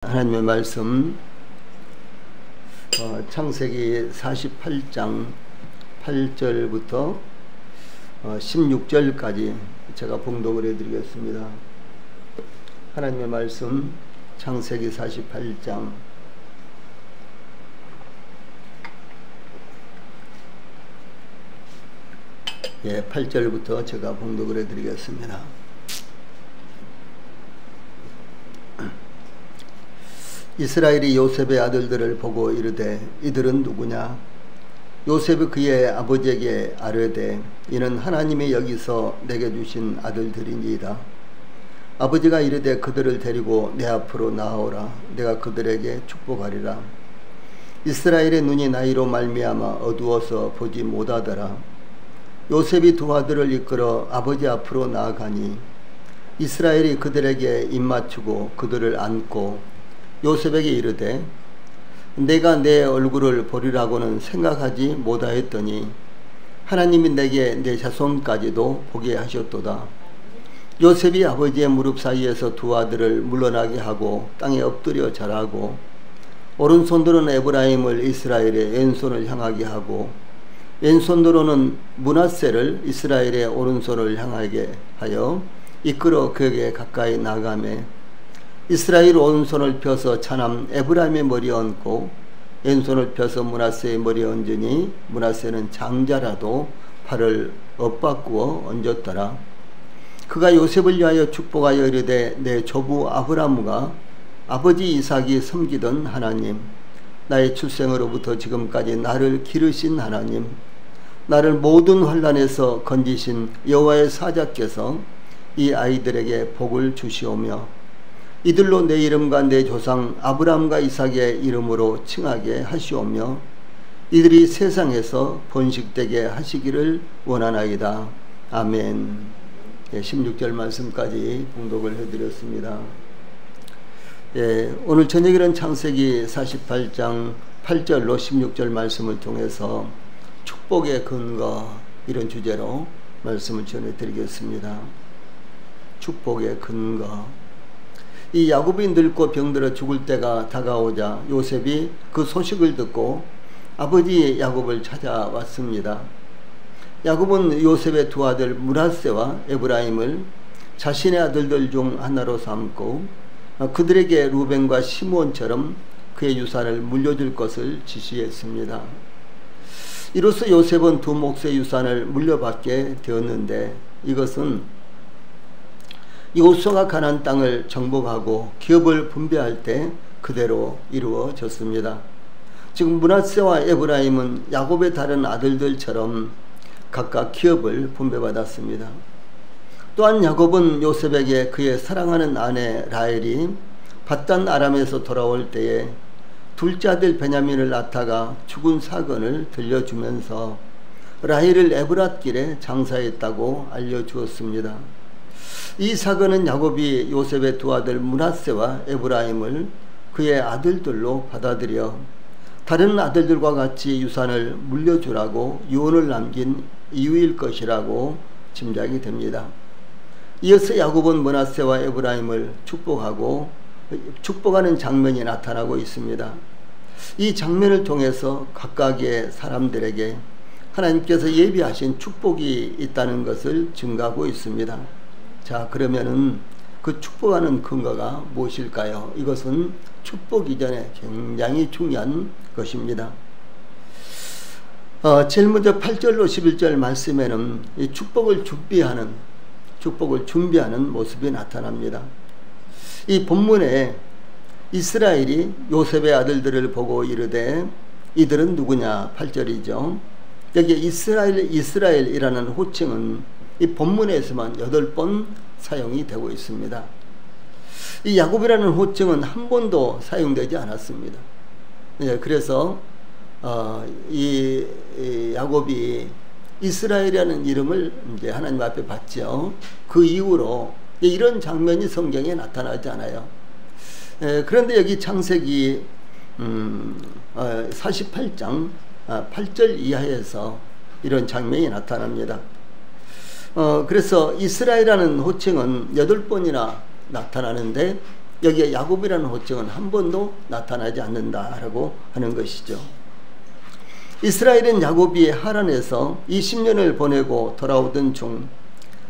하나님의 말씀 창세기 48장 8절부터 16절까지 제가 봉독을 해드리겠습니다. 하나님의 말씀 창세기 48장 8절부터 제가 봉독을 해드리겠습니다. 이스라엘이 요셉의 아들들을 보고 이르되 이들은 누구냐? 요셉이 그의 아버지에게 아뢰되 이는 하나님이 여기서 내게 주신 아들들이니이다. 아버지가 이르되 그들을 데리고 내 앞으로 나아오라. 내가 그들에게 축복하리라. 이스라엘의 눈이 나이로 말미암아 어두워서 보지 못하더라. 요셉이 두 아들을 이끌어 아버지 앞으로 나아가니 이스라엘이 그들에게 입맞추고 그들을 안고 요셉에게 이르되 내가 내 얼굴을 보리라고는 생각하지 못하였더니 하나님이 내게 내 자손까지도 보게 하셨도다. 요셉이 아버지의 무릎 사이에서 두 아들을 물러나게 하고 땅에 엎드려 절하고 오른손으로는 에브라임을 이스라엘의 왼손을 향하게 하고 왼손으로는 므낫세를 이스라엘의 오른손을 향하게 하여 이끌어 그에게 가까이 나가매 이스라엘 오른손을 펴서 차남 에브라임의 머리에 얹고 왼손을 펴서 므낫세의 머리에 얹으니 므낫세는 장자라도 팔을 엇바꾸어 얹었더라. 그가 요셉을 위하여 축복하여 이르되 내 조부 아브라함과 아버지 이삭이 섬기던 하나님, 나의 출생으로부터 지금까지 나를 기르신 하나님, 나를 모든 환난에서 건지신 여호와의 사자께서 이 아이들에게 복을 주시오며 이들로 내 이름과 내 조상 아브라함과 이삭의 이름으로 칭하게 하시오며 이들이 세상에서 번식되게 하시기를 원하나이다. 아멘. 16절 말씀까지 봉독을 해드렸습니다. 오늘 저녁에는 창세기 48장 8절로 16절 말씀을 통해서 축복의 근거 이런 주제로 말씀을 전해드리겠습니다. 축복의 근거. 이 야곱이 늙고 병들어 죽을 때가 다가오자 요셉이 그 소식을 듣고 아버지 야곱을 찾아왔습니다. 야곱은 요셉의 두 아들 므낫세와 에브라임을 자신의 아들들 중 하나로 삼고 그들에게 루벤과 시므온처럼 그의 유산을 물려줄 것을 지시했습니다. 이로써 요셉은 두 몫의 유산을 물려받게 되었는데 이것은 여호수아가 가나안 땅을 정복하고 기업을 분배할 때 그대로 이루어졌습니다. 지금 므낫세와 에브라임은 야곱의 다른 아들들처럼 각각 기업을 분배받았습니다. 또한 야곱은 요셉에게 그의 사랑하는 아내 라헬이 밧단 아람에서 돌아올 때에 둘째 아들 베냐민을 낳다가 죽은 사건을 들려주면서 라헬을 에브랏길에 장사했다고 알려주었습니다. 이 사건은 야곱이 요셉의 두 아들 므낫세와 에브라임을 그의 아들들로 받아들여 다른 아들들과 같이 유산을 물려주라고 유언을 남긴 이유일 것이라고 짐작이 됩니다. 이어서 야곱은 므낫세와 에브라임을 축복하는 장면이 나타나고 있습니다. 이 장면을 통해서 각각의 사람들에게 하나님께서 예비하신 축복이 있다는 것을 증거하고 있습니다. 자, 그러면은 그 축복하는 근거가 무엇일까요? 이것은 축복 이전에 굉장히 중요한 것입니다. 제일 먼저 8절로 11절 말씀에는 이 축복을 준비하는 모습이 나타납니다. 이 본문에 이스라엘이 요셉의 아들들을 보고 이르되 이들은 누구냐? 8절이죠. 여기 이스라엘이라는 호칭은 이 본문에서만 8번 사용이 되고 있습니다. 이 야곱이라는 호칭은 한 번도 사용되지 않았습니다. 그래서 이 야곱이 이스라엘이라는 이름을 이제 하나님 앞에 받죠. 그 이후로 이런 장면이 성경에 나타나지 않아요. 그런데 여기 창세기 48장 8절 이하에서 이런 장면이 나타납니다. 그래서 이스라엘이라는 호칭은 8번이나 나타나는데 여기에 야곱이라는 호칭은 한 번도 나타나지 않는다라고 하는 것이죠. 이스라엘은 야곱이 하란에서 20년을 보내고 돌아오던 중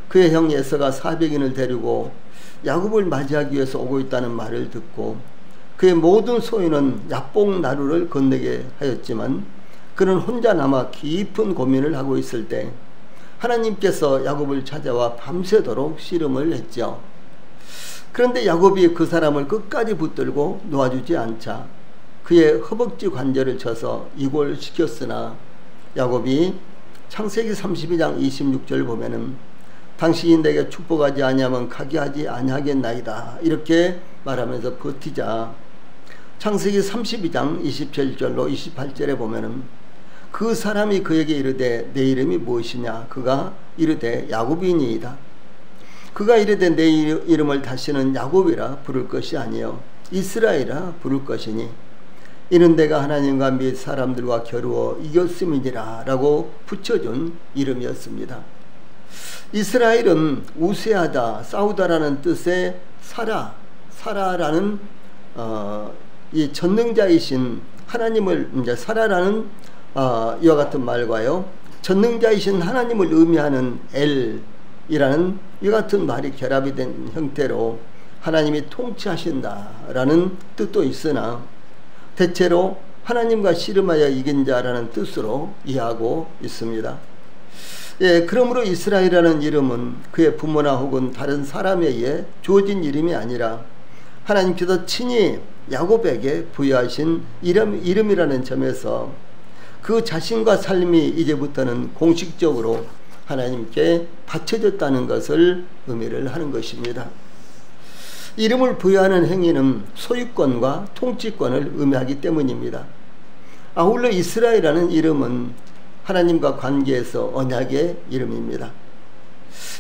그의 형 에서가 400인을 데리고 야곱을 맞이하기 위해서 오고 있다는 말을 듣고 그의 모든 소유는 야복 나루를 건네게 하였지만 그는 혼자 남아 깊은 고민을 하고 있을 때 하나님께서 야곱을 찾아와 밤새도록 씨름을 했죠. 그런데 야곱이 그 사람을 끝까지 붙들고 놓아주지 않자 그의 허벅지 관절을 쳐서 이골시켰으나 야곱이 창세기 32장 26절 보면은 당신이 내게 축복하지 아니하면 가게 하지 아니하겠나이다 이렇게 말하면서 버티자 창세기 32장 27절로 28절에 보면은 그 사람이 그에게 이르되 내 이름이 무엇이냐 그가 이르되 야곱이니이다. 그가 이르되 내 이름을 다시는 야곱이라 부를 것이 아니요 이스라엘이라 부를 것이니 이는 내가 하나님과 및 사람들과 겨루어 이겼음이니라 라고 붙여준 이름이었습니다. 이스라엘은 우세하다 싸우다라는 뜻의 사라라는 이 전능자이신 하나님을 이제 사라라는 이와 같은 말과요 전능자이신 하나님을 의미하는 엘이라는 이와 같은 말이 결합이 된 형태로 하나님이 통치하신다라는 뜻도 있으나 대체로 하나님과 씨름하여 이긴 자라는 뜻으로 이해하고 있습니다. 예, 그러므로 이스라엘이라는 이름은 그의 부모나 혹은 다른 사람에 의해 주어진 이름이 아니라 하나님께서 친히 야곱에게 부여하신 이름이라는 점에서 그 자신과 삶이 이제부터는 공식적으로 하나님께 바쳐졌다는 것을 의미를 하는 것입니다. 이름을 부여하는 행위는 소유권과 통치권을 의미하기 때문입니다. 아울러 이스라엘이라는 이름은 하나님과 관계에서 언약의 이름입니다.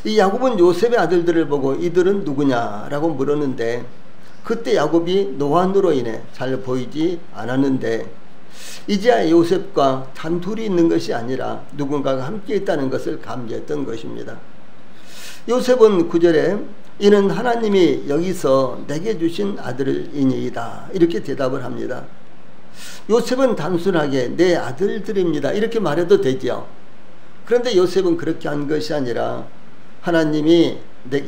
이 야곱은 요셉의 아들들을 보고 이들은 누구냐라고 물었는데 그때 야곱이 노환으로 인해 잘 보이지 않았는데 이제야 요셉과 단둘이 있는 것이 아니라 누군가가 함께 있다는 것을 감지했던 것입니다. 요셉은 9절에 이는 하나님이 여기서 내게 주신 아들이니이다 이렇게 대답을 합니다. 요셉은 단순하게 내 아들들입니다 이렇게 말해도 되죠. 그런데 요셉은 그렇게 한 것이 아니라 하나님이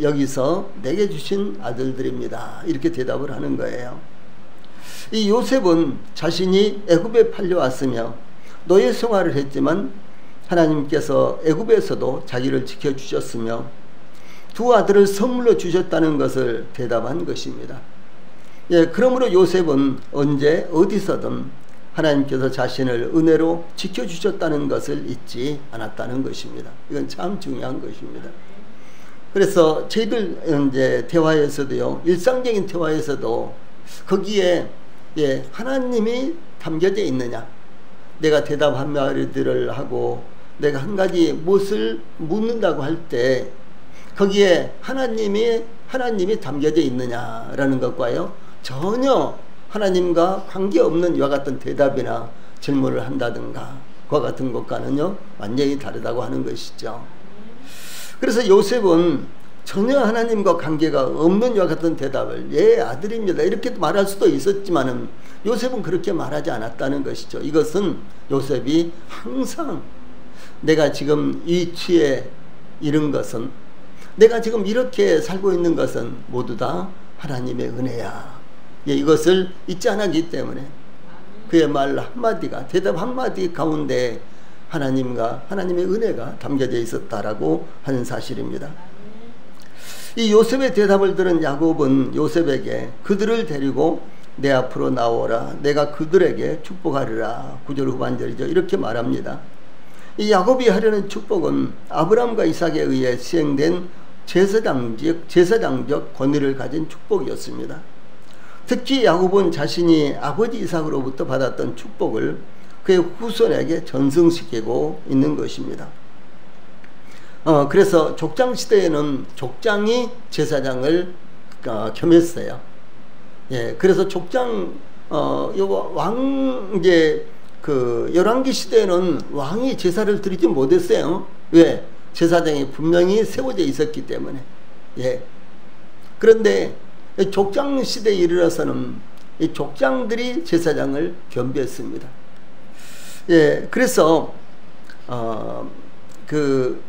여기서 내게 주신 아들들입니다 이렇게 대답을 하는 거예요. 이 요셉은 자신이 애굽에 팔려왔으며 노예 생활을 했지만 하나님께서 애굽에서도 자기를 지켜주셨으며 두 아들을 선물로 주셨다는 것을 대답한 것입니다. 예, 그러므로 요셉은 언제 어디서든 하나님께서 자신을 은혜로 지켜주셨다는 것을 잊지 않았다는 것입니다. 이건 참 중요한 것입니다. 그래서 저희들 이제 대화에서도요, 일상적인 대화에서도 거기에 예, 하나님이 담겨져 있느냐, 내가 대답 한마디를 하고 내가 한 가지 무엇을 묻는다고 할 때 거기에 하나님이 담겨져 있느냐라는 것과요 전혀 하나님과 관계없는 이와 같은 대답이나 질문을 한다든가 그와 같은 것과는요 완전히 다르다고 하는 것이죠. 그래서 요셉은 전혀 하나님과 관계가 없는 이와 같은 대답을 예 아들입니다 이렇게 말할 수도 있었지만은 요셉은 그렇게 말하지 않았다는 것이죠. 이것은 요셉이 항상 내가 지금 이 위치에 이른 것은, 내가 지금 이렇게 살고 있는 것은 모두 다 하나님의 은혜야, 예, 이것을 잊지 않았기 때문에 그의 말 한마디가, 대답 한마디 가운데 하나님과 하나님의 은혜가 담겨져 있었다라고 하는 사실입니다. 이 요셉의 대답을 들은 야곱은 요셉에게 그들을 데리고 내 앞으로 나오라, 내가 그들에게 축복하리라, 9절 후반절이죠. 이렇게 말합니다. 이 야곱이 하려는 축복은 아브라함과 이삭에 의해 시행된 제사장적 권위를 가진 축복이었습니다. 특히 야곱은 자신이 아버지 이삭으로부터 받았던 축복을 그의 후손에게 전승시키고 있는 것입니다. 그래서 족장 시대에는 족장이 제사장을 겸했어요. 예, 그래서 족장 요거 왕 이제 그 열왕기 시대에는 왕이 제사를 드리지 못했어요. 왜? 제사장이 분명히 세워져 있었기 때문에. 예. 그런데 족장 시대에 이르러서는 이 족장들이 제사장을 겸비했습니다. 예, 그래서 그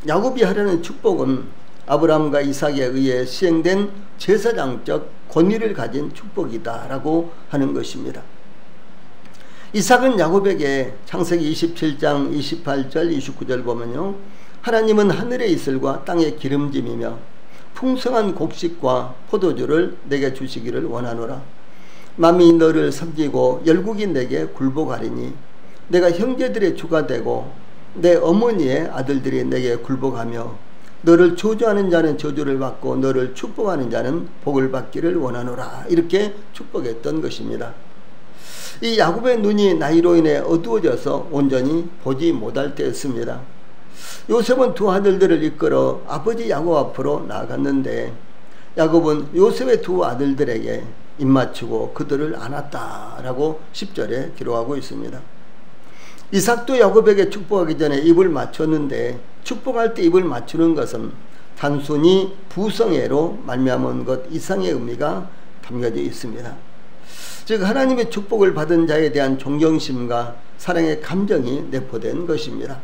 야곱이 하려는 축복은 아브라함과 이삭에 의해 시행된 제사장적 권위를 가진 축복이다라고 하는 것입니다. 이삭은 야곱에게 창세기 27장 28절 29절 보면요, 하나님은 하늘의 이슬과 땅의 기름짐이며 풍성한 곡식과 포도주를 내게 주시기를 원하노라. 만민이 너를 섬기고 열국이 내게 굴복하리니 내가 형제들의 주가 되고 내 어머니의 아들들이 내게 굴복하며 너를 저주하는 자는 저주를 받고 너를 축복하는 자는 복을 받기를 원하노라. 이렇게 축복했던 것입니다. 이 야곱의 눈이 나이로 인해 어두워져서 온전히 보지 못할 때였습니다. 요셉은 두 아들들을 이끌어 아버지 야곱 앞으로 나아갔는데 야곱은 요셉의 두 아들들에게 입맞추고 그들을 안았다라고 10절에 기록하고 있습니다. 이삭도 야곱에게 축복하기 전에 입을 맞췄는데 축복할 때 입을 맞추는 것은 단순히 부성애로 말미암은 것 이상의 의미가 담겨져 있습니다. 즉 하나님의 축복을 받은 자에 대한 존경심과 사랑의 감정이 내포된 것입니다.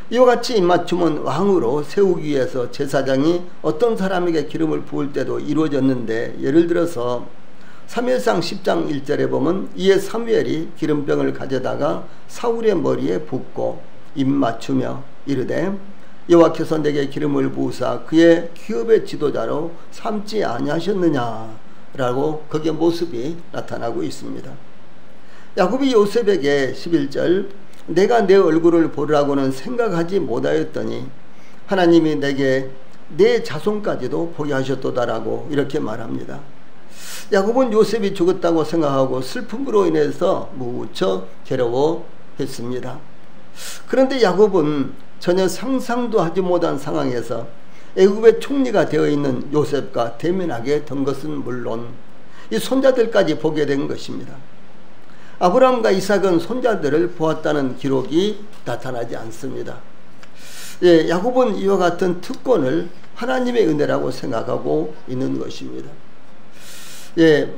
이와 같이 입맞춤은 왕으로 세우기 위해서 제사장이 어떤 사람에게 기름을 부을 때도 이루어졌는데, 예를 들어서 사무엘상 10장 1절에 보면 이에 사무엘이 기름병을 가져다가 사울의 머리에 붓고 입맞추며 이르되 여호와께서 내게 기름을 부으사 그의 기업의 지도자로 삼지 아니하셨느냐라고 거기에 모습이 나타나고 있습니다. 야곱이 요셉에게 11절 내가 내 얼굴을 보라고는 생각하지 못하였더니 하나님이 내게 내 자손까지도 보게 하셨도다라고 이렇게 말합니다. 야곱은 요셉이 죽었다고 생각하고 슬픔으로 인해서 무척 괴로워했습니다. 그런데 야곱은 전혀 상상도 하지 못한 상황에서 애굽의 총리가 되어 있는 요셉과 대면하게 된 것은 물론 이 손자들까지 보게 된 것입니다. 아브라함과 이삭은 손자들을 보았다는 기록이 나타나지 않습니다. 예, 야곱은 이와 같은 특권을 하나님의 은혜라고 생각하고 있는 것입니다. 예,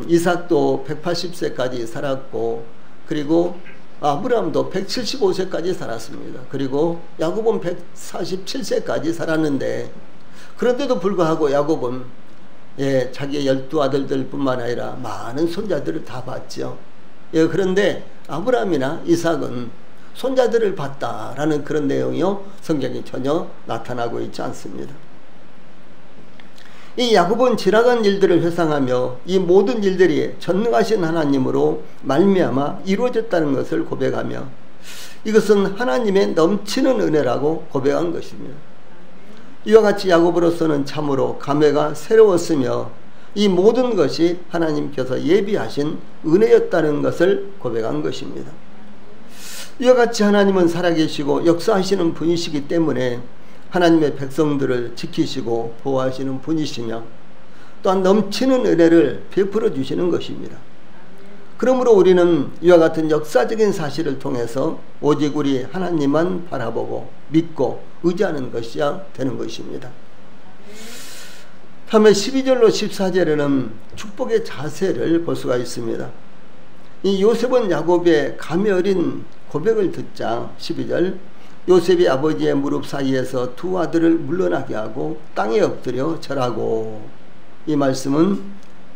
이삭도 180세까지 살았고, 그리고 아브라함도 175세까지 살았습니다. 그리고 야곱은 147세까지 살았는데, 그런데도 불구하고 야곱은 예, 자기의 12아들들 뿐만 아니라 많은 손자들을 다 봤죠. 예, 그런데 아브라함이나 이삭은 손자들을 봤다라는 그런 내용이요, 성경이 전혀 나타나고 있지 않습니다. 이 야곱은 지나간 일들을 회상하며 이 모든 일들이 전능하신 하나님으로 말미암아 이루어졌다는 것을 고백하며 이것은 하나님의 넘치는 은혜라고 고백한 것입니다. 이와 같이 야곱으로서는 참으로 감회가 새로웠으며 이 모든 것이 하나님께서 예비하신 은혜였다는 것을 고백한 것입니다. 이와 같이 하나님은 살아계시고 역사하시는 분이시기 때문에 하나님의 백성들을 지키시고 보호하시는 분이시며 또한 넘치는 은혜를 베풀어 주시는 것입니다. 그러므로 우리는 이와 같은 역사적인 사실을 통해서 오직 우리 하나님만 바라보고 믿고 의지하는 것이야 되는 것입니다. 다음에 12절로 14절에는 축복의 자세를 볼 수가 있습니다. 이 요셉은 야곱의 감이 어린 고백을 듣자 12절 요셉이 아버지의 무릎 사이에서 두 아들을 물러나게 하고 땅에 엎드려 절하고, 이 말씀은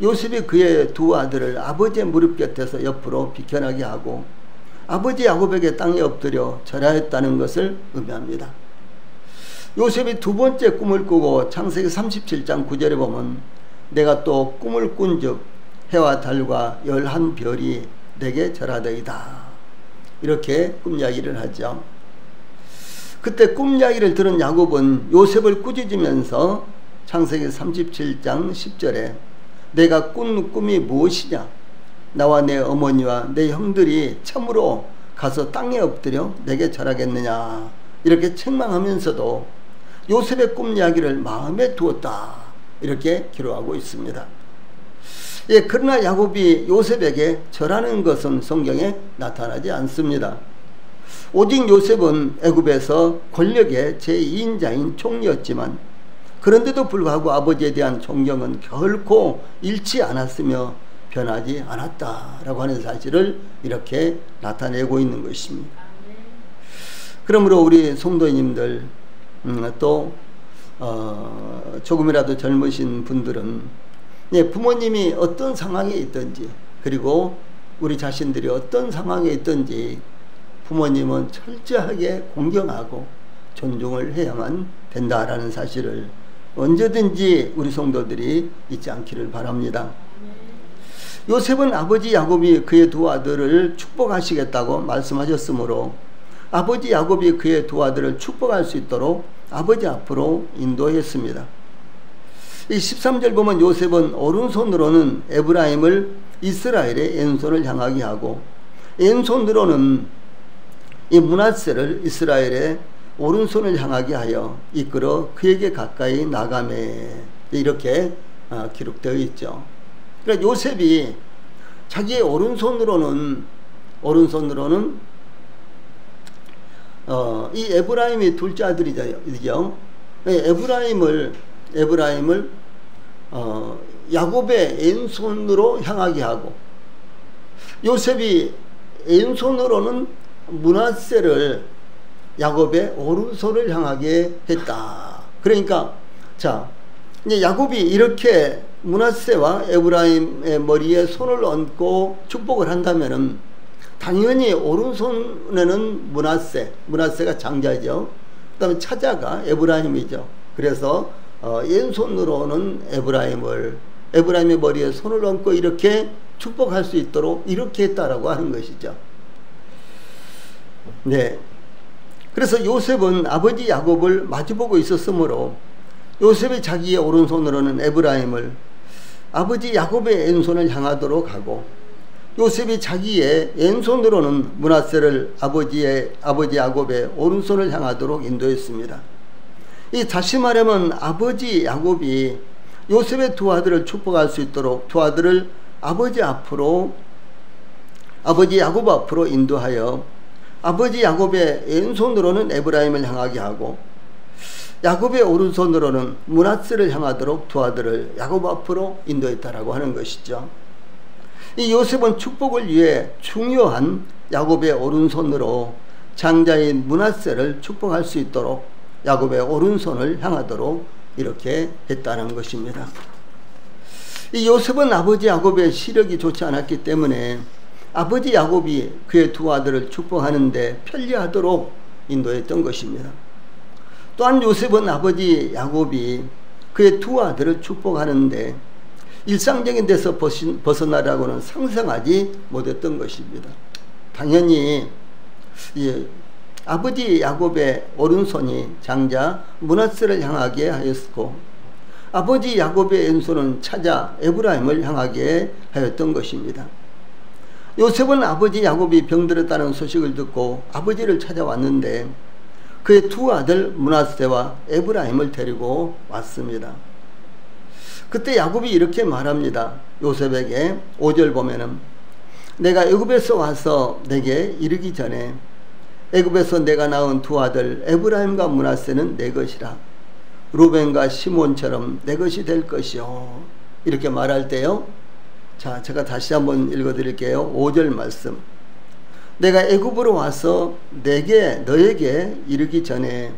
요셉이 그의 두 아들을 아버지의 무릎 곁에서 옆으로 비켜나게 하고 아버지 야곱에게 땅에 엎드려 절하였다는 것을 의미합니다. 요셉이 두 번째 꿈을 꾸고 창세기 37장 9절에 보면 내가 또 꿈을 꾼즉 해와 달과 11별이 내게 절하더이다, 이렇게 꿈 이야기를 하죠. 그때 꿈 이야기를 들은 야곱은 요셉을 꾸짖으면서 창세기 37장 10절에 내가 꾼 꿈이 무엇이냐, 나와 내 어머니와 내 형들이 참으로 가서 땅에 엎드려 내게 절하겠느냐, 이렇게 책망하면서도 요셉의 꿈 이야기를 마음에 두었다, 이렇게 기록하고 있습니다. 예, 그러나 야곱이 요셉에게 절하는 것은 성경에 나타나지 않습니다. 오직 요셉은 애굽에서 권력의 제2인자인 총리였지만 그런데도 불구하고 아버지에 대한 존경은 결코 잃지 않았으며 변하지 않았다라고 하는 사실을 이렇게 나타내고 있는 것입니다. 그러므로 우리 성도님들 또 조금이라도 젊으신 분들은 부모님이 어떤 상황에 있든지 그리고 우리 자신들이 어떤 상황에 있든지 부모님은 철저하게 공경하고 존중을 해야만 된다라는 사실을 언제든지 우리 성도들이 잊지 않기를 바랍니다. 요셉은 아버지 야곱이 그의 두 아들을 축복하시겠다고 말씀하셨으므로 아버지 야곱이 그의 두 아들을 축복할 수 있도록 아버지 앞으로 인도했습니다. 이 13절 보면 요셉은 오른손으로는 에브라임을 이스라엘의 왼손을 향하게 하고 왼손으로는 이 므낫세를 이스라엘의 오른손을 향하게 하여 이끌어 그에게 가까이 나가매 이렇게 기록되어 있죠. 그러니까 요셉이 자기의 오른손으로는 이 에브라임이 둘째 아들이죠. 에브라임을 야곱의 왼손으로 향하게 하고 요셉이 왼손으로는 므낫세를 야곱의 오른손을 향하게 했다. 그러니까 자 이제 야곱이 이렇게 므낫세와 에브라임의 머리에 손을 얹고 축복을 한다면은 당연히 오른손에는 므낫세가 장자죠. 그 다음에 차자가 에브라임이죠. 그래서 왼손으로는 에브라임의 머리에 손을 얹고 이렇게 축복할 수 있도록 이렇게 했다라고 하는 것이죠. 네. 그래서 요셉은 아버지 야곱을 마주보고 있었으므로 요셉이 자기의 오른손으로는 에브라임을 아버지 야곱의 왼손을 향하도록 하고 요셉이 자기의 왼손으로는 므낫세를 아버지 야곱의 오른손을 향하도록 인도했습니다. 이 다시 말하면 아버지 야곱이 요셉의 두 아들을 축복할 수 있도록 두 아들을 아버지 야곱 앞으로 인도하여 아버지 야곱의 왼손으로는 에브라임을 향하게 하고 야곱의 오른손으로는 므낫세를 향하도록 두 아들을 야곱 앞으로 인도했다라고 하는 것이죠. 이 요셉은 축복을 위해 중요한 야곱의 오른손으로 장자인 므낫세를 축복할 수 있도록 야곱의 오른손을 향하도록 이렇게 했다는 것입니다. 이 요셉은 아버지 야곱의 시력이 좋지 않았기 때문에 아버지 야곱이 그의 두 아들을 축복하는데 편리하도록 인도했던 것입니다. 또한 요셉은 아버지 야곱이 그의 두 아들을 축복하는데 일상적인 데서 벗어나라고는 상상하지 못했던 것입니다. 당연히 아버지 야곱의 오른손이 장자 므낫세를 향하게 하였고 아버지 야곱의 왼손은 차자 에브라임을 향하게 하였던 것입니다. 요셉은 아버지 야곱이 병들었다는 소식을 듣고 아버지를 찾아왔는데 그의 두 아들 므낫세와 에브라임을 데리고 왔습니다. 그때 야곱이 이렇게 말합니다. 요셉에게 5절 보면은 내가 애굽에서 와서 내게 이르기 전에 애굽에서 내가 낳은 두 아들 에브라임과 므낫세는 내 것이라 루벤과 시몬처럼 내 것이 될 것이요. 이렇게 말할 때요. 자, 제가 다시 한번 읽어드릴게요. 5절 말씀. 내가 애굽으로 와서 너에게 이르기 전에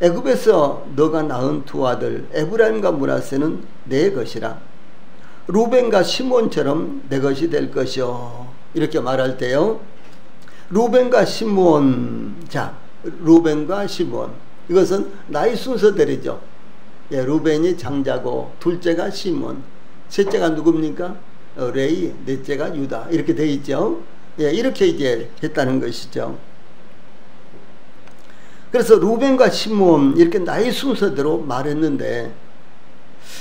애굽에서 너가 낳은 두 아들 에브라임과 므낫세는 내 것이라 루벤과 시몬처럼 내 것이 될 것이요. 이렇게 말할 때요. 루벤과 시몬. 자, 루벤과 시몬. 이것은 나이 순서대로죠. 예, 루벤이 장자고 둘째가 시몬. 셋째가 누굽니까? 레위, 넷째가 유다. 이렇게 되어 있죠. 예, 이렇게 이제 했다는 것이죠. 그래서 루벤과 시몬 이렇게 나이 순서대로 말했는데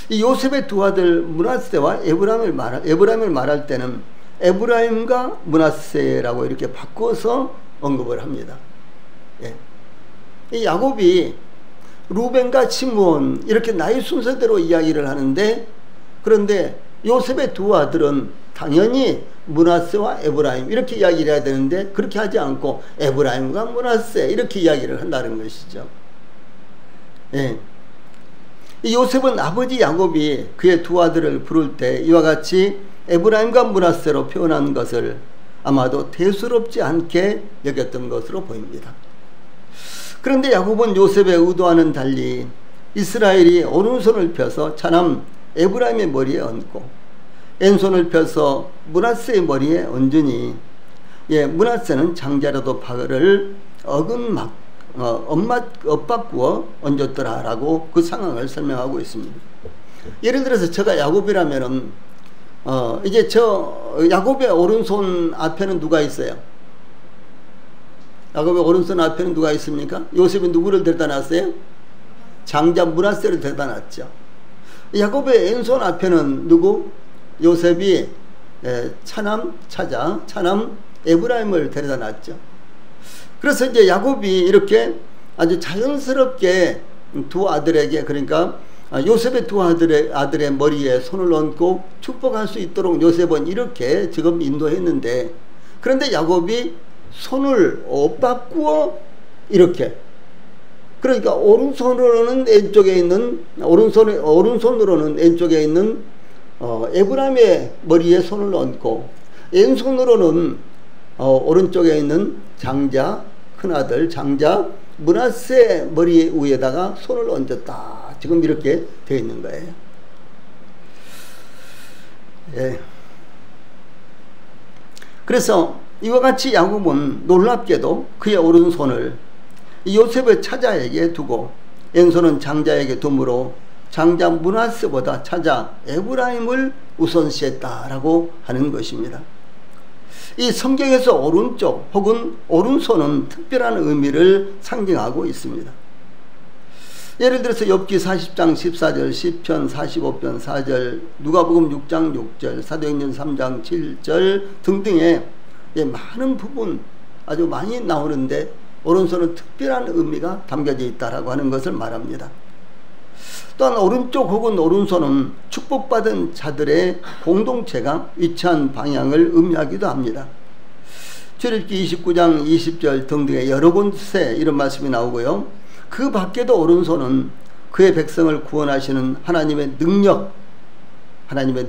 이 요셉의 두 아들 므낫세와 에브라임을 말할 때는 에브라임과 므낫세라고 이렇게 바꿔서 언급을 합니다. 예. 이 야곱이 루벤과 시몬 이렇게 나이 순서대로 이야기를 하는데 그런데 요셉의 두 아들은 당연히 므낫세와 에브라임 이렇게 이야기를 해야 되는데 그렇게 하지 않고 에브라임과 므낫세 이렇게 이야기를 한다는 것이죠. 예. 이 요셉은 아버지 야곱이 그의 두 아들을 부를 때 이와 같이 에브라임과 므낫세로 표현한 것을 아마도 대수롭지 않게 여겼던 것으로 보입니다. 그런데 야곱은 요셉의 의도와는 달리 이스라엘이 오른손을 펴서 차남 에브라임의 머리에 얹고 왼손을 펴서 므낫세의 머리에 얹으니 므낫세는 장자라도 바를 엇바꾸어 얹었더라라고 그 상황을 설명하고 있습니다. 예를 들어서 제가 야곱이라면은 이제 야곱의 오른손 앞에는 누가 있어요? 야곱의 오른손 앞에는 누가 있습니까? 요셉이 누구를 데려다 놨어요? 장자 므낫세를 데려다 놨죠. 야곱의 왼손 앞에는 누구? 요셉이 차남 에브라임을 데려다 놨죠. 그래서 이제 야곱이 이렇게 아주 자연스럽게 두 아들에게, 그러니까 요셉의 두 아들의 머리에 손을 얹고 축복할 수 있도록 요셉은 이렇게 지금 인도했는데, 그런데 야곱이 손을 엇바꾸어 이렇게, 그러니까 오른손으로는 왼쪽에 있는 에브라임의 머리에 손을 얹고 왼손으로는 오른쪽에 있는 큰아들 장자 므낫세 머리 위에다가 손을 얹었다. 지금 이렇게 되어 있는 거예요. 그래서 이와 같이 야곱은 놀랍게도 그의 오른손을 요셉의 차자에게 두고 왼손은 장자에게 두므로 장자 므낫세보다 차자 에브라임을 우선시했다라고 하는 것입니다. 이 성경에서 오른쪽 혹은 오른손은 특별한 의미를 상징하고 있습니다. 예를 들어서 욥기 40장 14절, 시편 45편 4절, 누가복음 6장 6절, 사도행전 3장 7절 등등의 많은 부분 아주 많이 나오는데 오른손은 특별한 의미가 담겨져 있다라고 하는 것을 말합니다. 또한 오른쪽 혹은 오른손은 축복받은 자들의 공동체가 위치한 방향을 의미하기도 합니다. 출애굽기 29장 20절 등등의 여러 곳에 이런 말씀이 나오고요. 그 밖에도 오른손은 그의 백성을 구원하시는 하나님의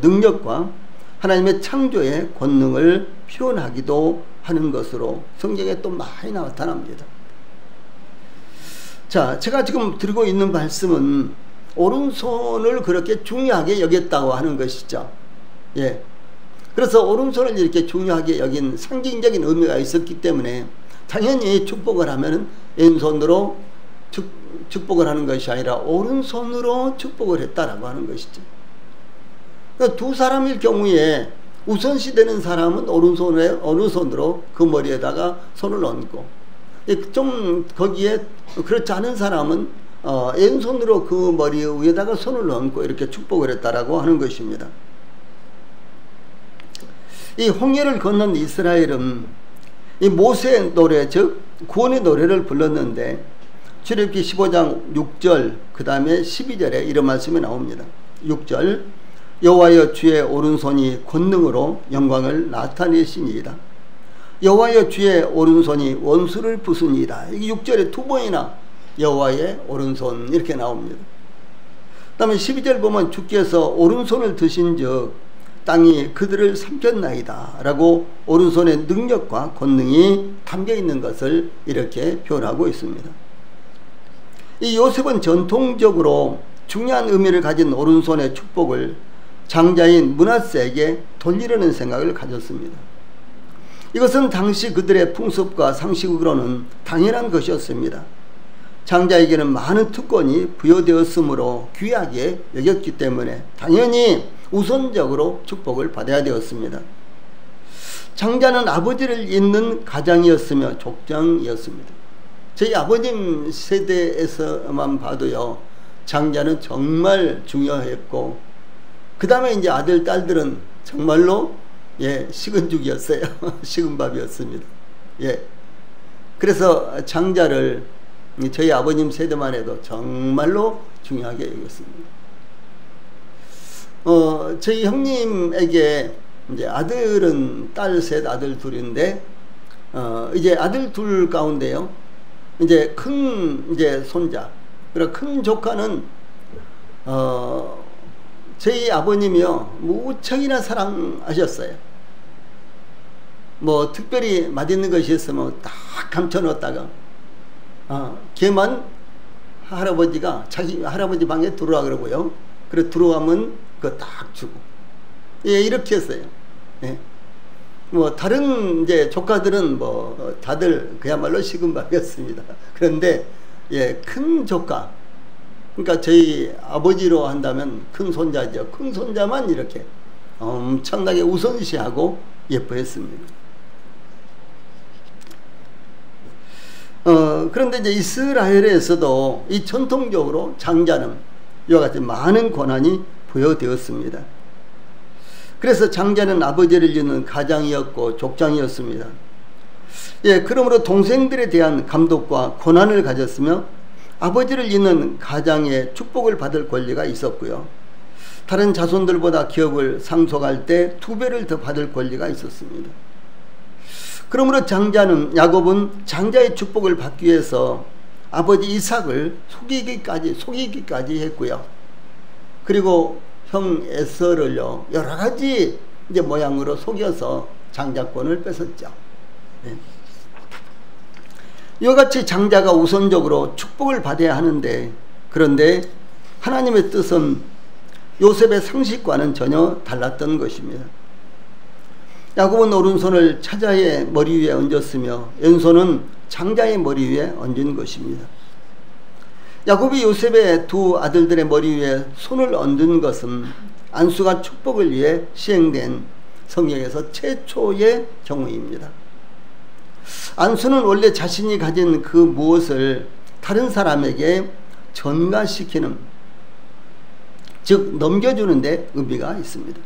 능력과 하나님의 창조의 권능을 표현하기도 하는 것으로 성경에 또 많이 나타납니다. 자, 제가 지금 들고 있는 말씀은 오른손을 그렇게 중요하게 여겼다고 하는 것이죠. 그래서 오른손을 이렇게 중요하게 여긴 상징적인 의미가 있었기 때문에 당연히 축복을 하면 왼손으로 축복을 하는 것이 아니라 오른손으로 축복을 했다라고 하는 것이죠. 그러니까 두 사람일 경우에 우선시되는 사람은 오른손으로 그 머리에다가 손을 얹고, 좀 거기에 그렇지 않은 사람은 왼손으로 그 머리 위에다가 손을 얹고 이렇게 축복을 했다라고 하는 것입니다. 이 홍해를 건넌 이스라엘은 이 모세의 노래, 즉 구원의 노래를 불렀는데 출애굽기 15장 6절 그 다음에 12절에 이런 말씀이 나옵니다. 6절 여호와여 주의 오른손이 권능으로 영광을 나타내시니이다. 여호와여 주의 오른손이 원수를 부수니이다. 이게 6절에 두 번이나 여호와의 오른손 이렇게 나옵니다. 그 다음에 12절 보면 주께서 오른손을 드신즉 땅이 그들을 삼켰나이다 라고 오른손의 능력과 권능이 담겨있는 것을 이렇게 표현하고 있습니다. 이 요셉은 전통적으로 중요한 의미를 가진 오른손의 축복을 장자인 므낫세에게 돌리려는 생각을 가졌습니다. 이것은 당시 그들의 풍습과 상식으로는 당연한 것이었습니다. 장자에게는 많은 특권이 부여되었으므로 귀하게 여겼기 때문에 당연히 우선적으로 축복을 받아야 되었습니다. 장자는 아버지를 잇는 가장이었으며 족장이었습니다. 저희 아버님 세대에서만 봐도요, 장자는 정말 중요했고, 그 다음에 이제 아들, 딸들은 정말로 식은 죽이었어요. 식은 밥이었습니다. 그래서 장자를 저희 아버님 세대만 해도 정말로 중요하게 여겼습니다. 저희 형님에게 이제 아들은 딸 셋, 아들 둘인데, 이제 아들 둘 가운데요, 이제 큰 손자, 그리고 큰 조카는 저희 아버님이요 무척이나 사랑하셨어요. 뭐 특별히 맛있는 것이 있으면 딱 감춰 놓았다가 걔만 할아버지가 자기 할아버지 방에 들어와 그러고요. 그래 들어가면 그거 딱 주고, 예, 이렇게 했어요. 예. 뭐 다른 이제 조카들은 뭐 다들 그야말로 식은밥이었습니다. 그런데 예, 큰 조카, 그러니까 저희 아버지로 한다면 큰 손자죠. 큰 손자만 이렇게 엄청나게 우선시하고 예뻐했습니다. 그런데 이제 이스라엘에서도 이 전통적으로 장자는 이와 같이 많은 권한이 부여되었습니다. 그래서 장자는 아버지를 잇는 가장이었고 족장이었습니다. 예, 그러므로 동생들에 대한 감독과 권한을 가졌으며 아버지를 잇는 가장의 축복을 받을 권리가 있었고요. 다른 자손들보다 기업을 상속할 때 2배를 더 받을 권리가 있었습니다. 그러므로 야곱은 장자의 축복을 받기 위해서 아버지 이삭을 속이기까지 했고요. 그리고 형 에서를요 여러 가지 이제 모양으로 속여서 장자권을 뺏었죠. 네. 이와 같이 장자가 우선적으로 축복을 받아야 하는데, 그런데 하나님의 뜻은 요셉의 상식과는 전혀 달랐던 것입니다. 야곱은 오른손을 차자의 머리 위에 얹었으며 왼손은 장자의 머리 위에 얹은 것입니다. 야곱이 요셉의 2 아들들의 머리 위에 손을 얹은 것은 안수가 축복을 위해 시행된 성경에서 최초의 경우입니다. 안수는 원래 자신이 가진 그 무엇을 다른 사람에게 전가시키는, 즉 넘겨주는 데 의미가 있습니다.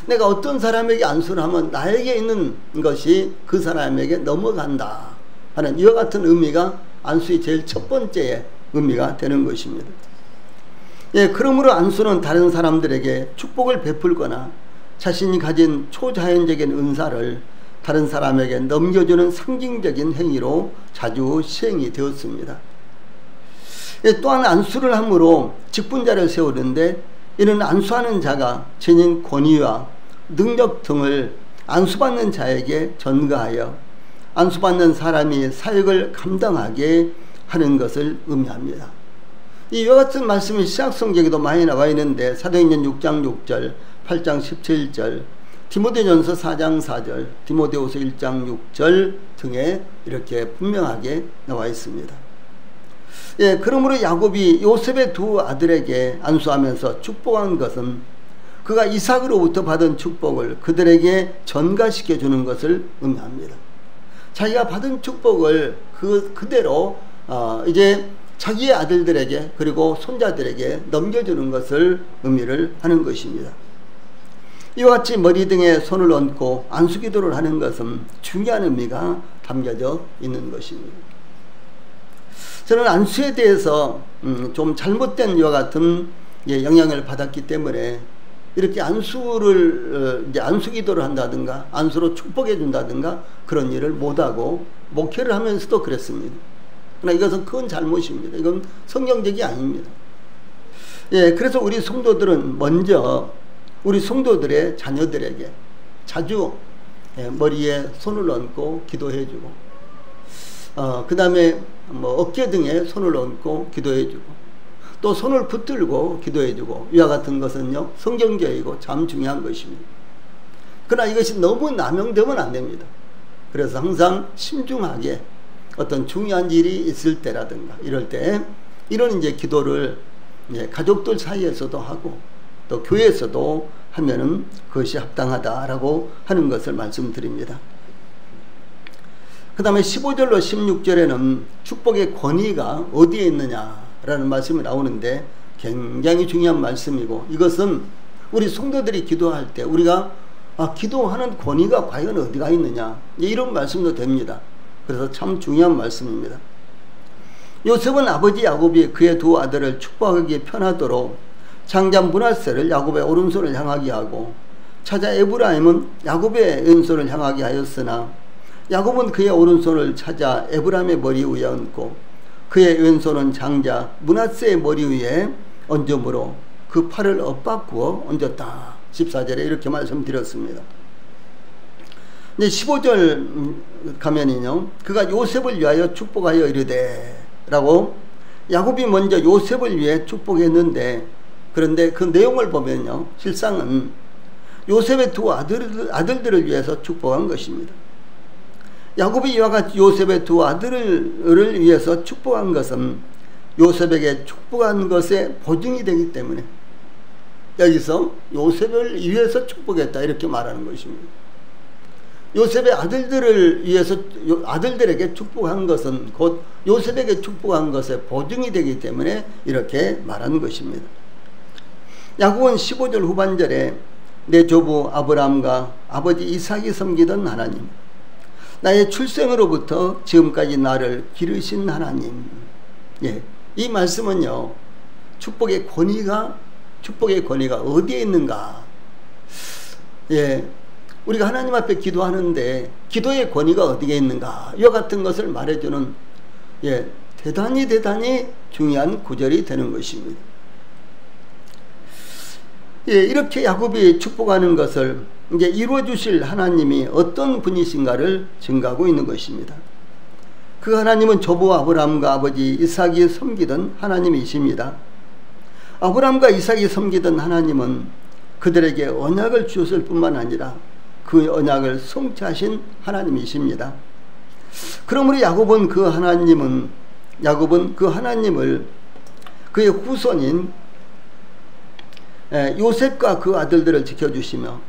내가 어떤 사람에게 안수를 하면 나에게 있는 것이 그 사람에게 넘어간다 하는 이와 같은 의미가 안수의 제일 첫 번째 의미가 되는 것입니다. 예, 그러므로 안수는 다른 사람들에게 축복을 베풀거나 자신이 가진 초자연적인 은사를 다른 사람에게 넘겨주는 상징적인 행위로 자주 시행이 되었습니다. 예, 또한 안수를 함으로 직분자를 세우는데, 이는 안수하는 자가 지닌 권위와 능력 등을 안수받는 자에게 전가하여 안수받는 사람이 사역을 감당하게 하는 것을 의미합니다. 이와 같은 말씀이 신약성경에도 많이 나와 있는데, 사도행전 6장 6절, 8장 17절, 디모데전서 4장 4절, 디모데후서 1장 6절 등에 이렇게 분명하게 나와 있습니다. 예, 그러므로 야곱이 요셉의 2 아들에게 안수하면서 축복한 것은 그가 이삭으로부터 받은 축복을 그들에게 전가시켜 주는 것을 의미합니다. 자기가 받은 축복을 그대로 이제 자기의 아들들에게 그리고 손자들에게 넘겨주는 것을 의미를 하는 것입니다. 이와 같이 머리 등에 손을 얹고 안수기도를 하는 것은 중요한 의미가 담겨져 있는 것입니다. 저는 안수에 대해서 좀 잘못된 이와 같은 영향을 받았기 때문에 이렇게 이제 안수기도를 한다든가 안수로 축복해 준다든가 그런 일을 못하고 목회를 하면서도 그랬습니다. 그러나 이것은 큰 잘못입니다. 이건 성경적이 아닙니다. 예, 그래서 우리 성도들은 먼저 우리 성도들의 자녀들에게 자주 머리에 손을 얹고 기도해주고, 그 다음에 뭐 어깨 등에 손을 얹고 기도해주고, 또 손을 붙들고 기도해주고, 이와 같은 것은요 성경적이고 참 중요한 것입니다. 그러나 이것이 너무 남용되면 안 됩니다. 그래서 항상 신중하게 어떤 중요한 일이 있을 때라든가 이럴 때 이런 이제 기도를 가족들 사이에서도 하고 또 교회에서도 하면은 그것이 합당하다라고 하는 것을 말씀드립니다. 그 다음에 15절로 16절에는 축복의 권위가 어디에 있느냐라는 말씀이 나오는데 굉장히 중요한 말씀이고, 이것은 우리 성도들이 기도할 때 우리가 기도하는 권위가 과연 어디가 있느냐, 이런 말씀도 됩니다. 그래서 참 중요한 말씀입니다. 요셉은 아버지 야곱이 그의 2 아들을 축복하기에 편하도록 장자 므낫세를 야곱의 오른손을 향하게 하고 차자 에브라임은 야곱의 왼손을 향하게 하였으나 야곱은 그의 오른손을 차자 에브라임의 머리 위에 얹고 그의 왼손은 장자 므낫세의 머리 위에 얹음으로 그 팔을 엇바꾸어 얹었다. 14절에 이렇게 말씀드렸습니다. 이제 15절 가면은요, 그가 요셉을 위하여 축복하여 이르되 라고, 야곱이 먼저 요셉을 위해 축복했는데, 그런데 그 내용을 보면요, 실상은 요셉의 두 아들들을 위해서 축복한 것입니다. 야곱이 이와 같이 요셉의 두 아들을 위해서 축복한 것은 요셉에게 축복한 것의 보증이 되기 때문에 여기서 요셉을 위해서 축복했다 이렇게 말하는 것입니다. 요셉의 아들들을 위해서 아들들에게 축복한 것은 곧 요셉에게 축복한 것의 보증이 되기 때문에 이렇게 말하는 것입니다. 야곱은 15절 후반절에 내 조부 아브라함과 아버지 이삭이 섬기던 하나님, 나의 출생으로부터 지금까지 나를 기르신 하나님, 이 말씀은요, 축복의 권위가 어디에 있는가? 우리가 하나님 앞에 기도하는데 기도의 권위가 어디에 있는가? 이와 같은 것을 말해주는 대단히 중요한 구절이 되는 것입니다. 이렇게 야곱이 축복하는 것을 이제 이루어 주실 하나님이 어떤 분이신가를 증가하고 있는 것입니다. 그 하나님은 조부 아브라함과 아버지 이삭이 섬기던 하나님이십니다. 아브라함과 이삭이 섬기던 하나님은 그들에게 언약을 주셨을 뿐만 아니라 그 언약을 성취하신 하나님이십니다. 그러므로 야곱은 그 하나님을 그의 후손인 요셉과 그 아들들을 지켜주시며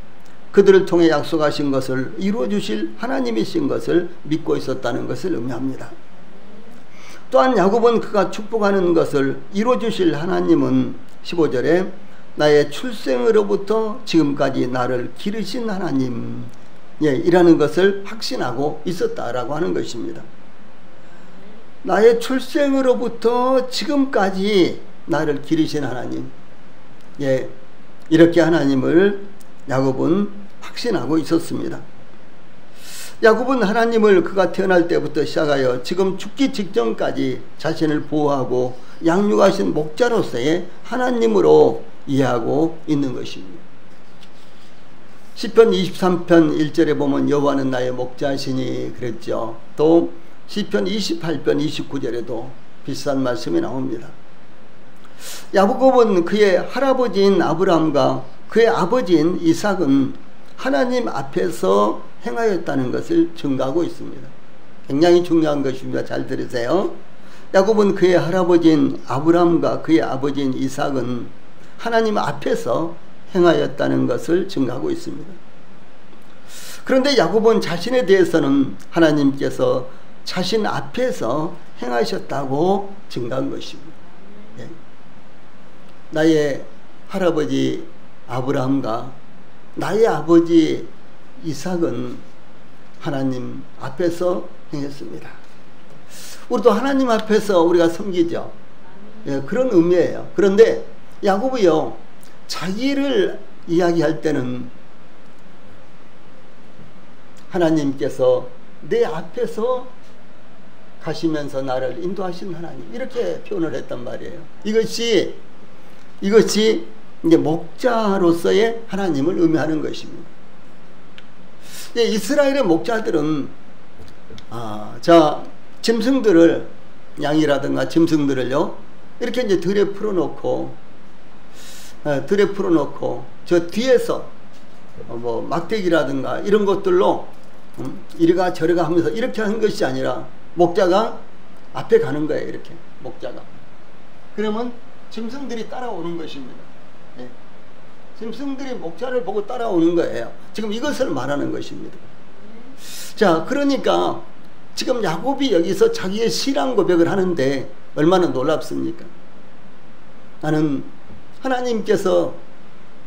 그들을 통해 약속하신 것을 이루어주실 하나님이신 것을 믿고 있었다는 것을 의미합니다. 또한 야곱은 그가 축복하는 것을 이루어주실 하나님은 15절에 나의 출생으로부터 지금까지 나를 기르신 하나님, 이라는 것을 확신하고 있었다라고 하는 것입니다. 나의 출생으로부터 지금까지 나를 기르신 하나님, 이렇게 하나님을 야곱은 확신하고 있었습니다. 야곱은 하나님을 그가 태어날 때부터 시작하여 지금 죽기 직전까지 자신을 보호하고 양육하신 목자로서의 하나님으로 이해하고 있는 것입니다. 시편 23편 1절에 보면 여호와는 나의 목자시니 그랬죠. 또 시편 28편 29절에도 비슷한 말씀이 나옵니다. 야곱은 그의 할아버지인 아브라함과 그의 아버지인 이삭은 하나님 앞에서 행하였다는 것을 증거하고 있습니다. 굉장히 중요한 것입니다. 잘 들으세요. 야곱은 그의 할아버지인 아브라함과 그의 아버지인 이삭은 하나님 앞에서 행하였다는 것을 증거하고 있습니다. 그런데 야곱은 자신에 대해서는 하나님께서 자신 앞에서 행하셨다고 증거한 것입니다. 나의 할아버지 아브라함과 나의 아버지 이삭은 하나님 앞에서 행했습니다. 우리도 하나님 앞에서 우리가 섬기죠. 그런 의미예요. 그런데 야곱이요, 자기를 이야기할 때는 하나님께서 내 앞에서 가시면서 나를 인도하신 하나님, 이렇게 표현을 했단 말이에요. 이것이 이제 목자로서의 하나님을 의미하는 것입니다. 이스라엘의 목자들은 짐승들을, 양이라든가 짐승들을요, 이렇게 이제 들에 풀어놓고 저 뒤에서 뭐 막대기라든가 이런 것들로 이리가 저리가 하면서 이렇게 하는 것이 아니라 목자가 앞에 가는 거예요. 이렇게 목자가. 그러면 짐승들이 따라오는 것입니다. 짐승들이 목자를 보고 따라오는 거예요. 지금 이것을 말하는 것입니다. 자, 그러니까 지금 야곱이 여기서 자기의 신앙 고백을 하는데 얼마나 놀랍습니까? 나는 하나님께서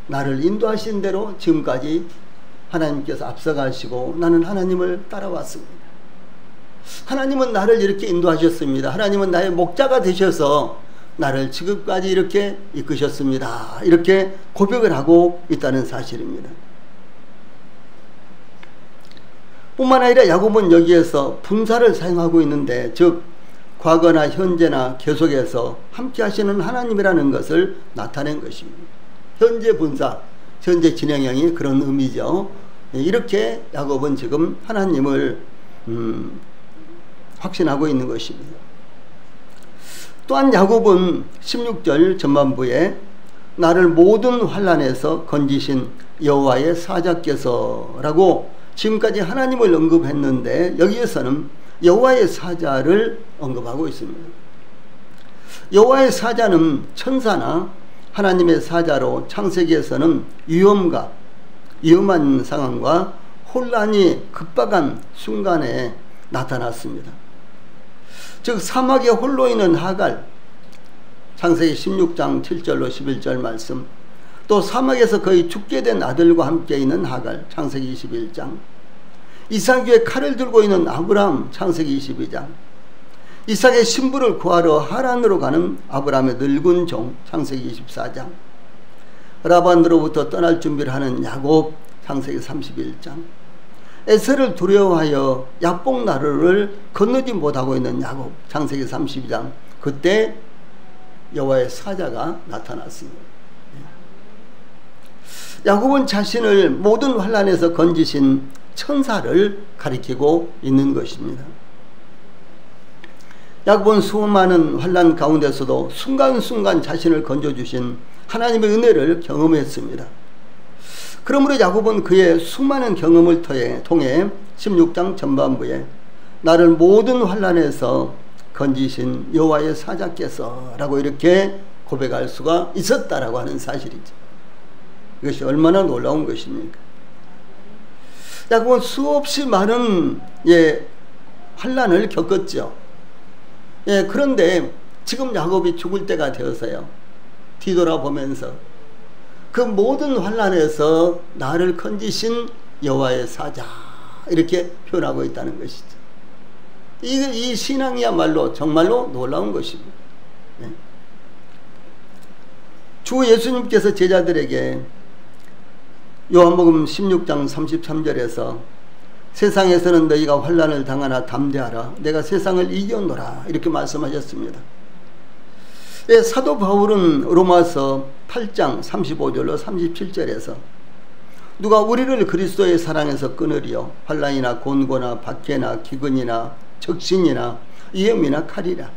나를 인도하신 대로 지금까지 하나님께서 앞서가시고 나는 하나님을 따라왔습니다. 하나님은 나를 이렇게 인도하셨습니다. 하나님은 나의 목자가 되셔서 나를 지금까지 이렇게 이끄셨습니다. 이렇게 고백을 하고 있다는 사실입니다. 뿐만 아니라 야곱은 여기에서 분사를 사용하고 있는데, 즉 과거나 현재나 계속해서 함께 하시는 하나님이라는 것을 나타낸 것입니다. 현재 분사, 현재 진행형이 그런 의미죠. 이렇게 야곱은 지금 하나님을 확신하고 있는 것입니다. 또한 야곱은 16절 전반부에 나를 모든 환난에서 건지신 여호와의 사자께서라고 지금까지 하나님을 언급했는데 여기에서는 여호와의 사자를 언급하고 있습니다. 여호와의 사자는 천사나 하나님의 사자로 창세기에서는 위험한 상황과 혼란이 급박한 순간에 나타났습니다. 즉 사막에 홀로 있는 하갈, 창세기 16장 7절로 11절 말씀, 또 사막에서 거의 죽게 된 아들과 함께 있는 하갈, 창세기 21장, 이삭에게 칼을 들고 있는 아브라함, 창세기 22장, 이삭의 신부를 구하러 하란으로 가는 아브라함의 늙은 종, 창세기 24장, 라반으로부터 떠날 준비를 하는 야곱, 창세기 31장, 에서를 두려워하여 야복 나루를 건너지 못하고 있는 야곱, 창세기 32장, 그때 여호와의 사자가 나타났습니다. 야곱은 자신을 모든 환난에서 건지신 천사를 가리키고 있는 것입니다. 야곱은 수많은 환난 가운데서도 순간순간 자신을 건져주신 하나님의 은혜를 경험했습니다. 그러므로 야곱은 그의 수많은 경험을 통해 16장 전반부에 나를 모든 환난에서 건지신 여호와의 사자께서 라고 이렇게 고백할 수가 있었다라고 하는 사실이죠. 이것이 얼마나 놀라운 것입니까? 야곱은 수없이 많은 환난을 겪었죠. 그런데 지금 야곱이 죽을 때가 되어서요, 뒤돌아보면서 그 모든 환난에서 나를 건지신 여호와의 사자 이렇게 표현하고 있다는 것이죠. 이 신앙이야말로 정말로 놀라운 것입니다. 주 예수님께서 제자들에게 요한복음 16장 33절에서 세상에서는 너희가 환난을 당하나 담대하라, 내가 세상을 이겨노라 이렇게 말씀하셨습니다. 사도 바울은 로마서 8장 35절로 37절에서 누가 우리를 그리스도의 사랑에서 끊으리요, 환난이나 곤고나 박해나 기근이나 적신이나 위험이나 칼이라,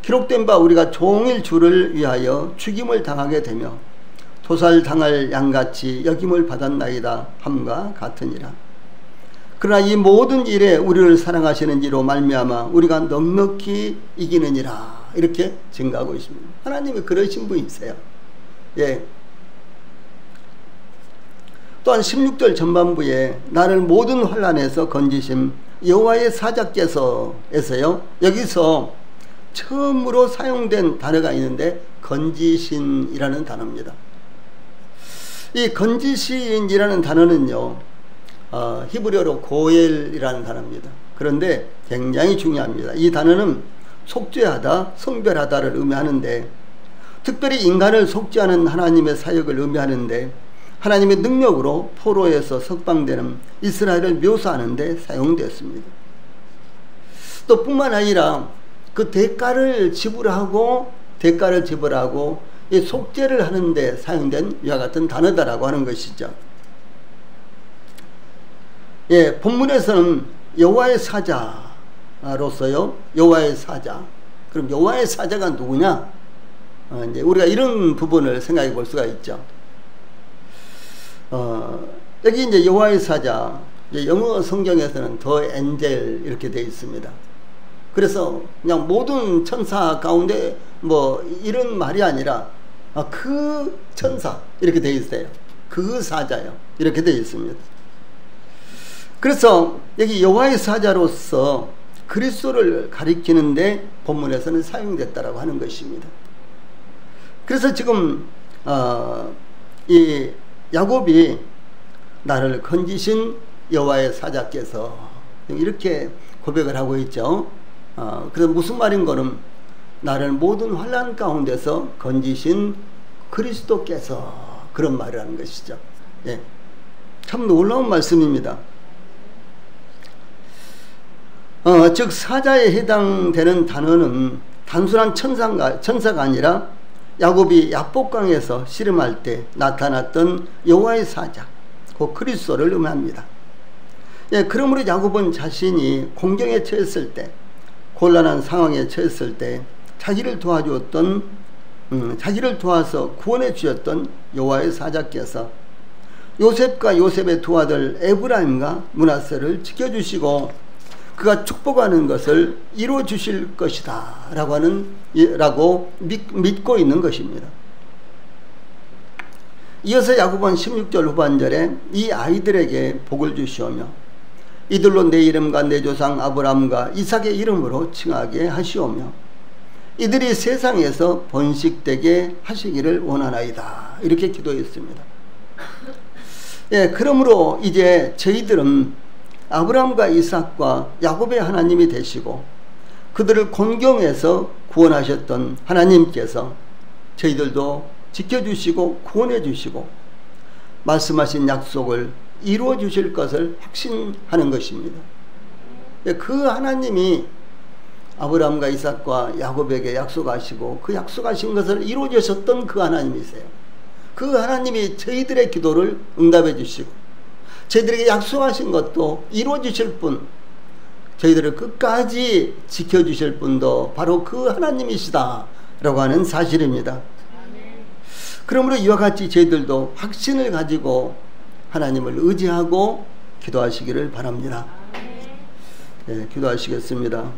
기록된 바 우리가 종일 주를 위하여 죽임을 당하게 되며 도살당할 양같이 여김을 받았나이다 함과 같으니라. 그러나 이 모든 일에 우리를 사랑하시는 이로 말미암아 우리가 넉넉히 이기느니라 이렇게 증가하고 있습니다. 하나님이 그러신 분이세요. 또한 16절 전반부에 나를 모든 환난에서 건지신 여호와의 사자께서에서요, 여기서 처음으로 사용된 단어가 있는데 건지신이라는 단어입니다. 이 건지신이라는 단어는요, 히브리어로 고엘이라는 단어입니다. 그런데 굉장히 중요합니다. 이 단어는 속죄하다, 성별하다를 의미하는데, 특별히 인간을 속죄하는 하나님의 사역을 의미하는데, 하나님의 능력으로 포로에서 석방되는 이스라엘을 묘사하는 데 사용되었습니다. 또 뿐만 아니라 그 대가를 지불하고 이 속죄를 하는 데 사용된 이와 같은 단어다라고 하는 것이죠. 본문에서는 여호와의 사자로서요, 여호와의 사자. 그럼 여호와의 사자가 누구냐? 이제 우리가 이런 부분을 생각해 볼 수가 있죠. 여기 이제 여호와의 사자, 영어 성경에서는 더 엔젤 이렇게 되어 있습니다. 그래서 그냥 모든 천사 가운데 뭐 이런 말이 아니라 그 천사 이렇게 되어 있어요. 그 사자요 이렇게 되어 있습니다. 그래서 여기 여호와의 사자로서 그리스도를 가리키는데 본문에서는 사용됐다라고 하는 것입니다. 그래서 지금 이 야곱이 나를 건지신 여호와의 사자께서 이렇게 고백을 하고 있죠. 그래서 무슨 말인 거는 나를 모든 환난 가운데서 건지신 그리스도께서, 그런 말을 하는 것이죠. 참 놀라운 말씀입니다. 즉 사자에 해당되는 단어는 단순한 천사가 아니라 야곱이 야복강에서 씨름할 때 나타났던 여호와의 사자, 그 그리스도를 의미합니다. 예, 그러므로 야곱은 자신이 공경에 처했을 때, 곤란한 상황에 처했을 때 자기를 도와서 구원해 주셨던 여호와의 사자께서 요셉과 요셉의 두 아들 에브라임과 므낫세를 지켜주시고 그가 축복하는 것을 이루어 주실 것이다 라고 믿고 있는 것입니다. 이어서 야곱은 16절 후반절에 이 아이들에게 복을 주시오며 이들로 내 이름과 내 조상 아브라함과 이삭의 이름으로 칭하게 하시오며 이들이 세상에서 번식되게 하시기를 원하나이다, 이렇게 기도했습니다. 예, 그러므로 이제 저희들은 아브라함과 이삭과 야곱의 하나님이 되시고 그들을 곤경에서 구원하셨던 하나님께서 저희들도 지켜주시고 구원해 주시고 말씀하신 약속을 이루어 주실 것을 확신하는 것입니다. 그 하나님이 아브라함과 이삭과 야곱에게 약속하시고 그 약속하신 것을 이루어 주셨던 그 하나님이세요. 그 하나님이 저희들의 기도를 응답해 주시고 저희들에게 약속하신 것도 이루어 주실 분, 저희들을 끝까지 지켜주실 분도 바로 그 하나님이시다 라고 하는 사실입니다. 그러므로 이와 같이 저희들도 확신을 가지고 하나님을 의지하고 기도하시기를 바랍니다. 네, 기도하시겠습니다.